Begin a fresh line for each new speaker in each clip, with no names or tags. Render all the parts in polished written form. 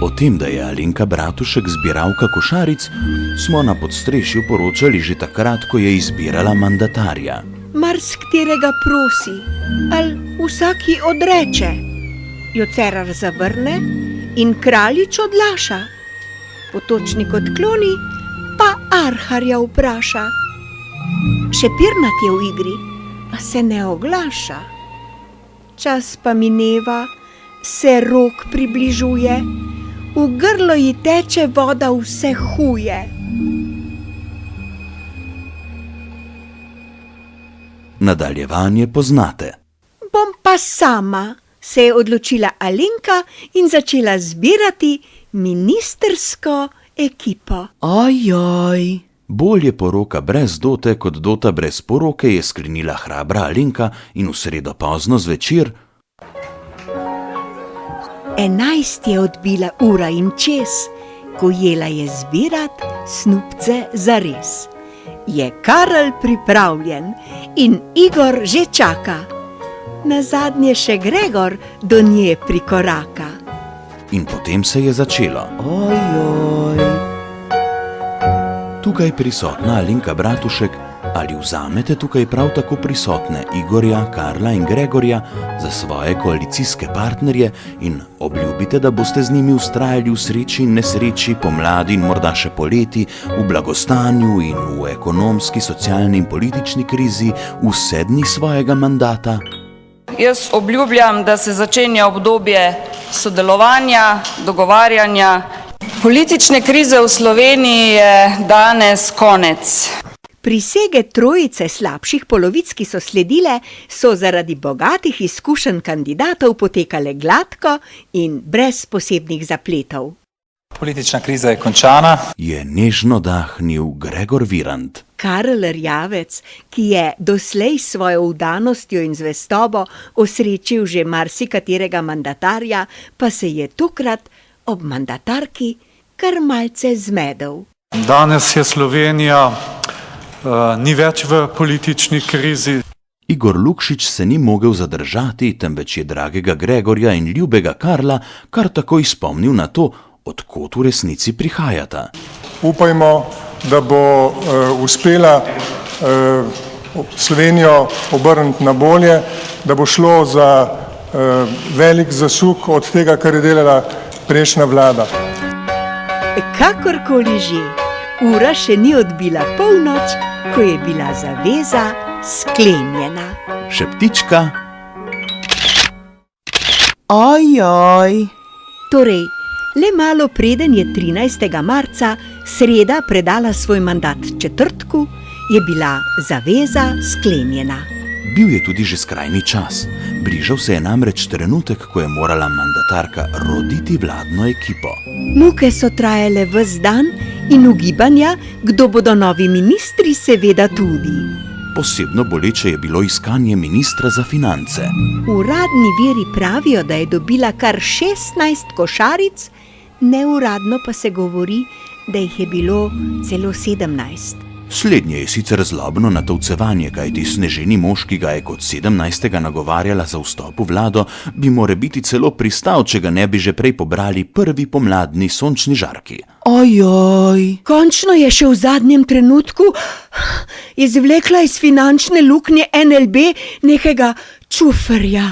O tem, da je Alenka Bratušek zbiralka košaric, smo na Podstrešju poročali že takrat, ko je izbirala mandatarja.
Marskaterega prosi, ali vsaki odreče, jo Cerar zavrne in kraljič odlaša. Potočnik odkloni, pa Arharja vpraša. Šepirnat je v igri, a se ne oglaša. Čas pa mineva, se rok približuje, v grlo ji teče voda vse huje.
Nadaljevanje poznate.
Bom pa sama, se je odločila Alenka in začela zbirati ministrsko ekipo.
Ojoj.
Bolje poroka brez dote kot dota brez poroke, je sklenila hrabra Alenka in v sredo pozno zvečer
11 je odbila ura in čez, ko jela je zbirat snupce zares. Je Karl pripravljen in Igor že čaka. Nazadnje še Gregor do nje prikoraka.
In potem se je začelo.
Ojoj.
Tukaj prisotna Alenka Bratušek, ali vzamete tukaj prav tako prisotne Igorja, Karla in Gregorja za svoje koalicijske partnerje in obljubite, da boste z njimi vztrajali v sreči in nesreči, pomladi in morda še poleti, v blagostanju in v ekonomski, socialni in politični krizi vse dni svojega mandata?
Jaz obljubljam, da se začenja obdobje sodelovanja, dogovarjanja. Politične krize v Sloveniji je danes konec.
Prisege trojice slabših polovic, ki so sledile, so zaradi bogatih izkušenj kandidatov potekale gladko in brez posebnih zapletov.
Politična kriza je končana.
Je nežno dahnil Gregor Virant.
Karl Erjavec, ki je doslej s svojo vdanostjo in zvestobo osrečil že marsikaterega mandatarja, pa se je tokrat ob mandatarki kar malce zmedel.
Danes je Slovenija ni več v politični krizi.
Igor Lukšič se ni mogel zadržati, temveč je dragega Gregorja in ljubega Karla kar takoj spomnil na to, od kod v resnici prihajata.
Upajmo, da bo uspela Slovenijo obrniti na bolje, da bo šlo za velik zasuk od tega, kar je delala prejšnja vlada.
Kakorkoli že, ura še ni odbila polnoč, ko je bila zaveza sklenjena.
Šeptička.
Ojoj.
Torej, le malo preden je 13. marca sreda predala svoj mandat četrtku, je bila zaveza sklenjena.
Bil je tudi že skrajni čas. Bližal se je namreč trenutek, ko je morala mandatarka roditi vladno ekipo.
Muke so trajale ves dan in ugibanja, kdo bodo novi ministri, seveda tudi.
Posebno boleče je bilo iskanje ministra za finance.
Uradni viri pravijo, da je dobila kar 16 košaric, neuradno pa se govori, da jih je bilo celo 17.
Slednje je sicer zlobno natolcevanje, kajti sneženi mož, ki ga je kot 17. nagovarjala za vstop v vlado, bi morebiti celo pristal, če ga ne bi že prej pobrali prvi pomladni sončni žarki.
Ojoj.
Končno je še v zadnjem trenutku izvlekla iz finančne luknje NLB nekega čuferja.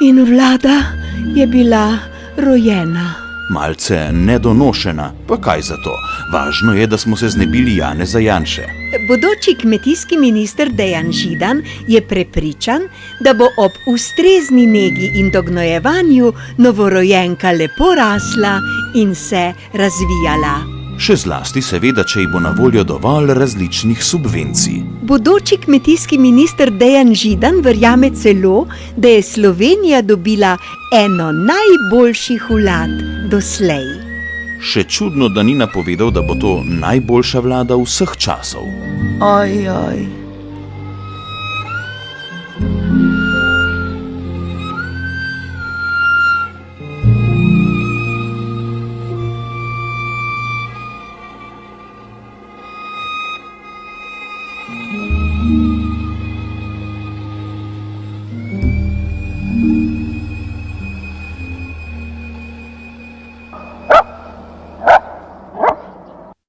In vlada je bila rojena.
Malce nedonošena, pa kaj za to? Važno je, da smo se znebili Janeza Janše.
Bodoči kmetijski minister Dejan Židan je prepričan, da bo ob ustrezni negi in dognojevanju novorojenka lepo rasla in se razvijala.
Še zlasti seveda, če ji bo na voljo dovolj različnih subvencij.
Bodoči kmetijski minister Dejan Židan verjame celo, da je Slovenija dobila eno najboljših vlad doslej.
Še čudno, da ni napovedal, da bo to najboljša vlada vseh časov.
Ojoj.